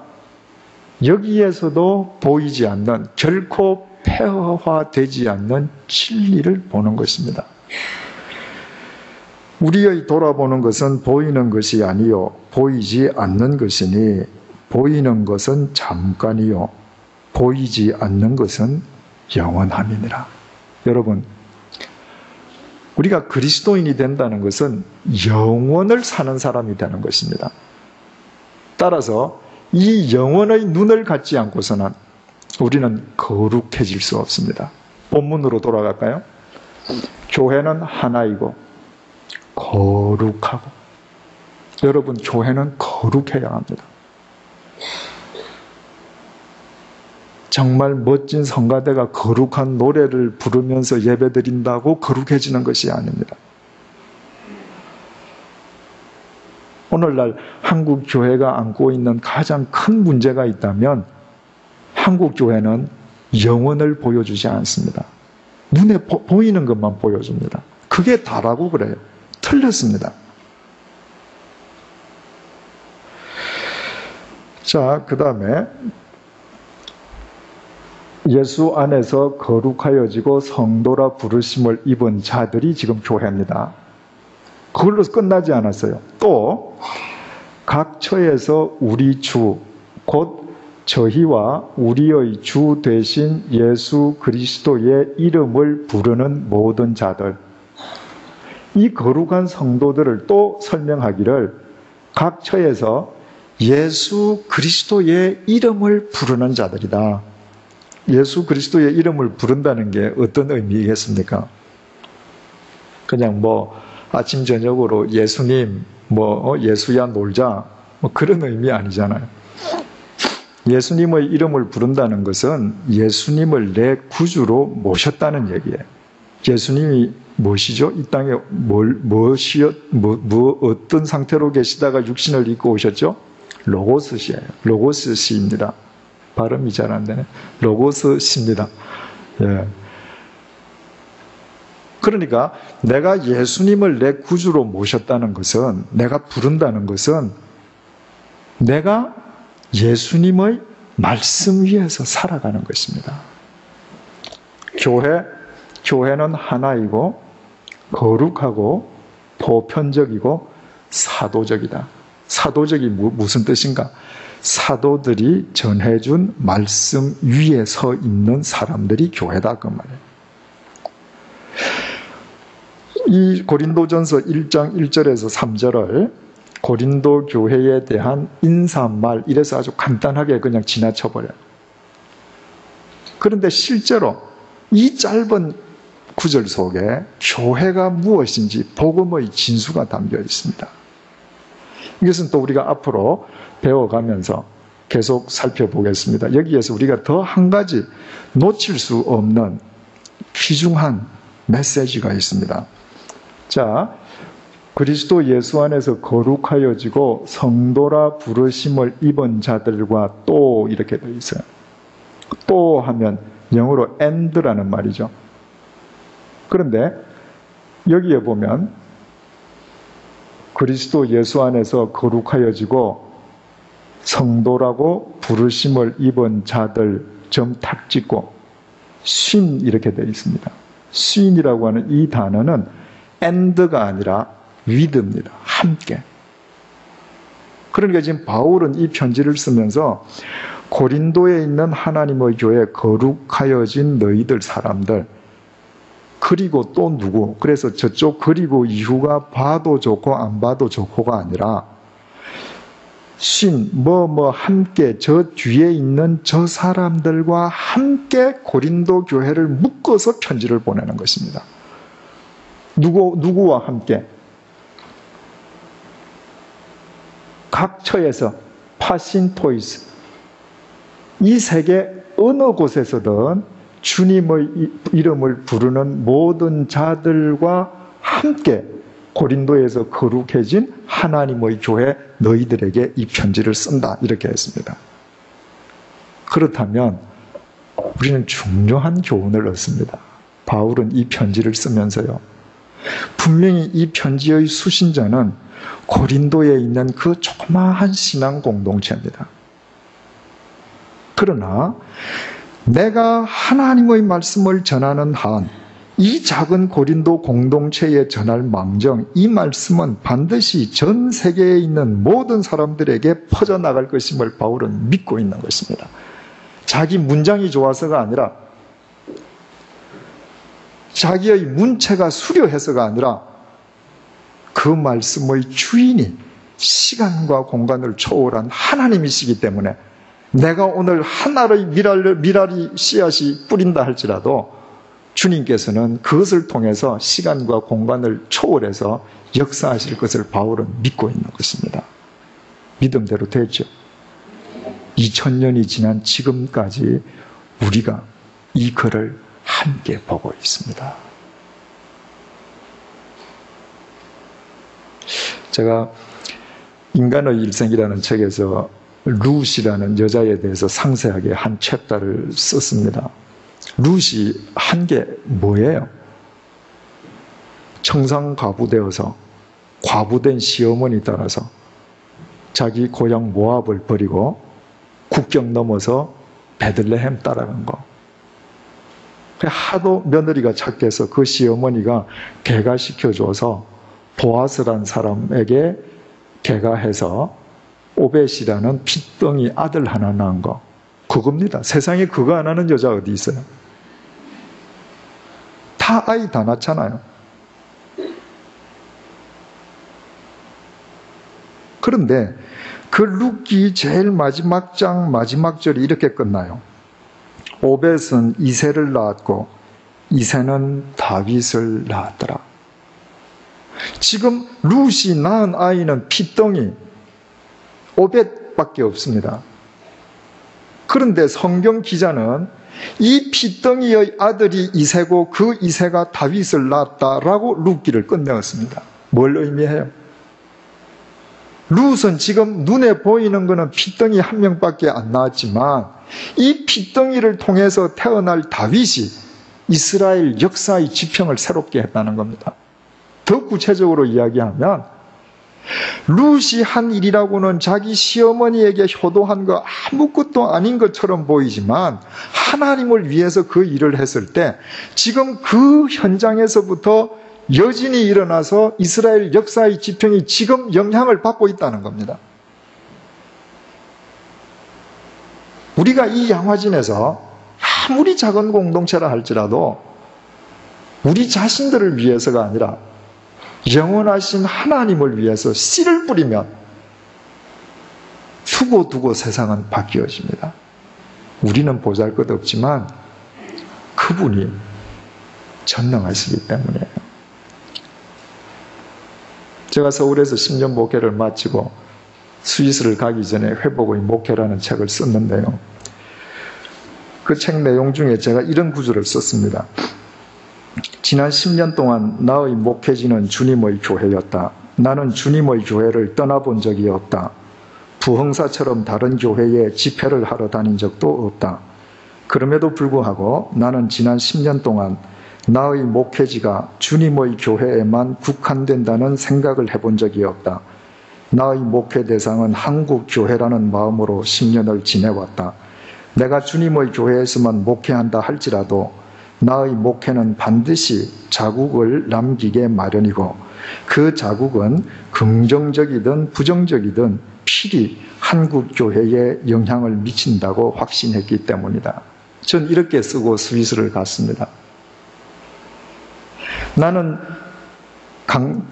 여기에서도 보이지 않는, 결코 폐허화되지 않는 진리를 보는 것입니다. 우리의 돌아보는 것은 보이는 것이 아니요 보이지 않는 것이니, 보이는 것은 잠깐이요 보이지 않는 것은 영원함이니라. 여러분, 우리가 그리스도인이 된다는 것은 영원을 사는 사람이 되는 것입니다. 따라서 이 영원의 눈을 갖지 않고서는 우리는 거룩해질 수 없습니다. 본문으로 돌아갈까요? 교회는 하나이고 거룩하고, 여러분, 교회는 거룩해야 합니다. 정말 멋진 성가대가 거룩한 노래를 부르면서 예배드린다고 거룩해지는 것이 아닙니다. 오늘날 한국 교회가 안고 있는 가장 큰 문제가 있다면 한국 교회는 영혼을 보여주지 않습니다. 눈에 보이는 것만 보여줍니다. 그게 다라고 그래요. 틀렸습니다. 자, 그 다음에 예수 안에서 거룩하여지고 성도라 부르심을 입은 자들이 지금 교회입니다. 그걸로 끝나지 않았어요. 또 각 처에서 우리 주, 곧 저희와 우리의 주 되신 예수 그리스도의 이름을 부르는 모든 자들, 이 거룩한 성도들을 또 설명하기를 각 처에서 예수 그리스도의 이름을 부르는 자들이다. 예수 그리스도의 이름을 부른다는 게 어떤 의미겠습니까? 그냥 아침 저녁으로 예수님, 예수야 놀자, 그런 의미 아니잖아요. 예수님의 이름을 부른다는 것은 예수님을 내 구주로 모셨다는 얘기예요. 예수님이 무엇이죠? 이 땅에 어떤 상태로 계시다가 육신을 입고 오셨죠? 로고스시예요. 로고스시입니다. 발음이 잘 안 되네. 로고스시입니다. 예. 그러니까 내가 예수님을 내 구주로 모셨다는 것은, 내가 부른다는 것은 내가 예수님의 말씀 위에서 살아가는 것입니다. 교회는 하나이고 거룩하고 보편적이고 사도적이다. 사도적이 무슨 뜻인가? 사도들이 전해준 말씀 위에 서 있는 사람들이 교회다 그 말이에요. 이 고린도전서 1장 1절에서 3절을 고린도 교회에 대한 인사말, 이래서 아주 간단하게 그냥 지나쳐버려요. 그런데 실제로 이 짧은 구절 속에 교회가 무엇인지 복음의 진수가 담겨 있습니다. 이것은 또 우리가 앞으로 배워가면서 계속 살펴보겠습니다. 여기에서 우리가 더 한 가지 놓칠 수 없는 귀중한 메시지가 있습니다. 자, 그리스도 예수 안에서 거룩하여지고 성도라 부르심을 입은 자들과 또 이렇게 되어 있어요. 또 하면 영어로 and라는 말이죠. 그런데 여기에 보면 그리스도 예수 안에서 거룩하여지고 성도라고 부르심을 입은 자들 점 탁 찍고 쉰 이렇게 되어 있습니다. 쉰이라고 하는 이 단어는 and가 아니라 with입니다. 함께. 그러니까 지금 바울은 이 편지를 쓰면서 고린도에 있는 하나님의 교회 거룩하여진 너희들 사람들, 그리고 또 누구, 그래서 저쪽 그리고 이후가 봐도 좋고 안 봐도 좋고가 아니라 함께 저 뒤에 있는 저 사람들과 함께 고린도 교회를 묶어서 편지를 보내는 것입니다. 누구와 함께? 각 처에서 파신토이스, 이 세계 어느 곳에서든 주님의 이름을 부르는 모든 자들과 함께 고린도에서 거룩해진 하나님의 교회 너희들에게 이 편지를 쓴다, 이렇게 했습니다. 그렇다면 우리는 중요한 교훈을 얻습니다. 바울은 이 편지를 쓰면서요, 분명히 이 편지의 수신자는 고린도에 있는 그 조그마한 신앙 공동체입니다. 그러나 내가 하나님의 말씀을 전하는 한 이 작은 고린도 공동체에 전할 망정, 이 말씀은 반드시 전 세계에 있는 모든 사람들에게 퍼져나갈 것임을 바울은 믿고 있는 것입니다. 자기 문장이 좋아서가 아니라, 자기의 문체가 수려해서가 아니라 그 말씀의 주인이 시간과 공간을 초월한 하나님이시기 때문에 내가 오늘 하나의 미랄이 씨앗이 뿌린다 할지라도 주님께서는 그것을 통해서 시간과 공간을 초월해서 역사하실 것을 바울은 믿고 있는 것입니다. 믿음대로 됐죠. 2000년이 지난 지금까지 우리가 이 글을 함께 보고 있습니다. 제가 인간의 일생이라는 책에서 룻이라는 여자에 대해서 상세하게 한 챕터를 썼습니다. 룻이 한 게 뭐예요? 청산과부되어서 과부된 시어머니 따라서 자기 고향 모압을 버리고 국경 넘어서 베들레헴 따라간 거. 하도 며느리가 착해서 그 시어머니가 개가시켜줘서 보아스란 사람에게 개가해서 오벳이라는 핏덩이 아들 하나 낳은 거. 그겁니다. 세상에 그거 안 하는 여자 어디 있어요? 다 아이 다 낳잖아요. 그런데 그 룻기 제일 마지막 장 마지막 절이 이렇게 끝나요. 오벳은 이새를 낳았고 이새는 다윗을 낳았더라. 지금 룻이 낳은 아이는 핏덩이 오벳밖에 없습니다. 그런데 성경 기자는 이 핏덩이의 아들이 이새고 그 이새가 다윗을 낳았다라고 룻기를 끝내었습니다. 뭘 의미해요? 룻은 지금 눈에 보이는 것은 핏덩이 한 명밖에 안 나왔지만 이 핏덩이를 통해서 태어날 다윗이 이스라엘 역사의 지평을 새롭게 했다는 겁니다. 더 구체적으로 이야기하면 룻이 한 일이라고는 자기 시어머니에게 효도한 거 아무것도 아닌 것처럼 보이지만 하나님을 위해서 그 일을 했을 때 지금 그 현장에서부터 여진이 일어나서 이스라엘 역사의 지평이 지금 영향을 받고 있다는 겁니다. 우리가 이 양화진에서 아무리 작은 공동체라 할지라도 우리 자신들을 위해서가 아니라 영원하신 하나님을 위해서 씨를 뿌리면 두고두고 세상은 바뀌어집니다. 우리는 보잘것없지만 그분이 전능하시기 때문이에요. 제가 서울에서 10년 목회를 마치고 스위스를 가기 전에 회복의 목회라는 책을 썼는데요. 그 책 내용 중에 제가 이런 구절을 썼습니다. 지난 10년 동안 나의 목회지는 주님의 교회였다. 나는 주님의 교회를 떠나본 적이 없다. 부흥사처럼 다른 교회에 집회를 하러 다닌 적도 없다. 그럼에도 불구하고 나는 지난 10년 동안 나의 목회지가 주님의 교회에만 국한된다는 생각을 해본 적이 없다. 나의 목회 대상은 한국 교회라는 마음으로 10년을 지내왔다. 내가 주님의 교회에서만 목회한다 할지라도 나의 목회는 반드시 자국을 남기게 마련이고 그 자국은 긍정적이든 부정적이든 필히 한국 교회에 영향을 미친다고 확신했기 때문이다. 전 이렇게 쓰고 스위스를 갔습니다. 나는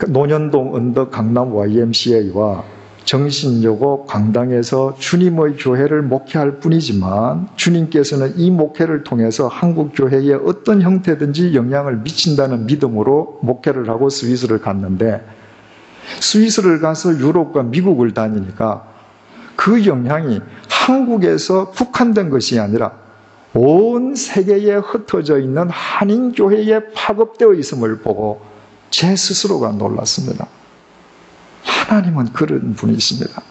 논현동 언덕 강남 YMCA와 정신여고 강당에서 주님의 교회를 목회할 뿐이지만 주님께서는 이 목회를 통해서 한국 교회에 어떤 형태든지 영향을 미친다는 믿음으로 목회를 하고 스위스를 갔는데 스위스를 가서 유럽과 미국을 다니니까 그 영향이 한국에서 국한된 것이 아니라 온 세계에 흩어져 있는 한인교회에 파급되어 있음을 보고 제 스스로가 놀랐습니다. 하나님은 그런 분이십니다.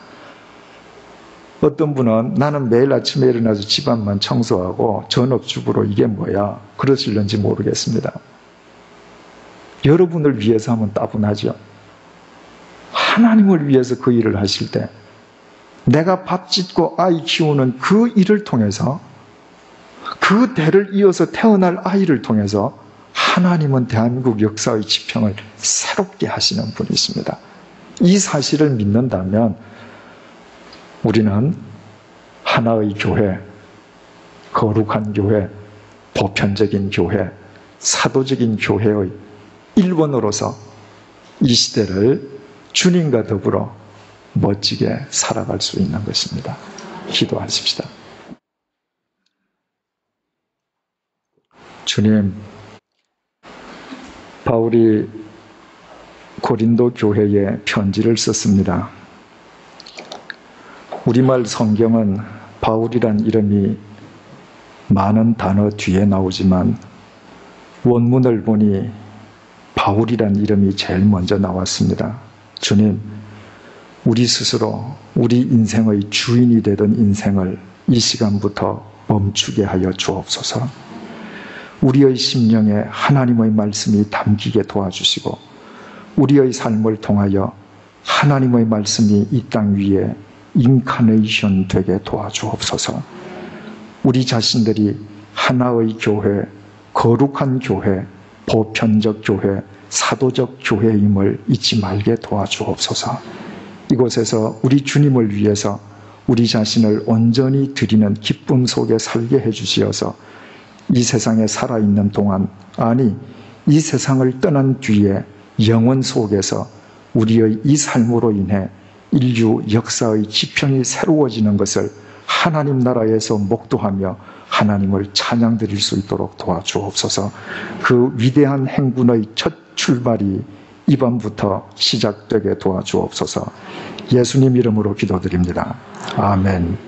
어떤 분은 나는 매일 아침에 일어나서 집안만 청소하고 전업주부로 이게 뭐야? 그러실는지 모르겠습니다. 여러분을 위해서 하면 따분하죠. 하나님을 위해서 그 일을 하실 때 내가 밥 짓고 아이 키우는 그 일을 통해서 그 대를 이어서 태어날 아이를 통해서 하나님은 대한민국 역사의 지평을 새롭게 하시는 분이십니다. 이 사실을 믿는다면 우리는 하나의 교회, 거룩한 교회, 보편적인 교회, 사도적인 교회의 일원으로서 이 시대를 주님과 더불어 멋지게 살아갈 수 있는 것입니다. 기도하십시다. 주님, 바울이 고린도 교회에 편지를 썼습니다. 우리말 성경은 바울이란 이름이 많은 단어 뒤에 나오지만 원문을 보니 바울이란 이름이 제일 먼저 나왔습니다. 주님, 우리 스스로 우리 인생의 주인이 되던 인생을 이 시간부터 멈추게 하여 주옵소서. 우리의 심령에 하나님의 말씀이 담기게 도와주시고 우리의 삶을 통하여 하나님의 말씀이 이 땅 위에 인카네이션 되게 도와주옵소서. 우리 자신들이 하나의 교회, 거룩한 교회, 보편적 교회, 사도적 교회임을 잊지 말게 도와주옵소서. 이곳에서 우리 주님을 위해서 우리 자신을 온전히 드리는 기쁨 속에 살게 해주시어서 이 세상에 살아있는 동안, 아니 이 세상을 떠난 뒤에 영원 속에서 우리의 이 삶으로 인해 인류 역사의 지평이 새로워지는 것을 하나님 나라에서 목도하며 하나님을 찬양 드릴 수 있도록 도와주옵소서. 그 위대한 행군의 첫 출발이 이 밤부터 시작되게 도와주옵소서. 예수님 이름으로 기도드립니다. 아멘.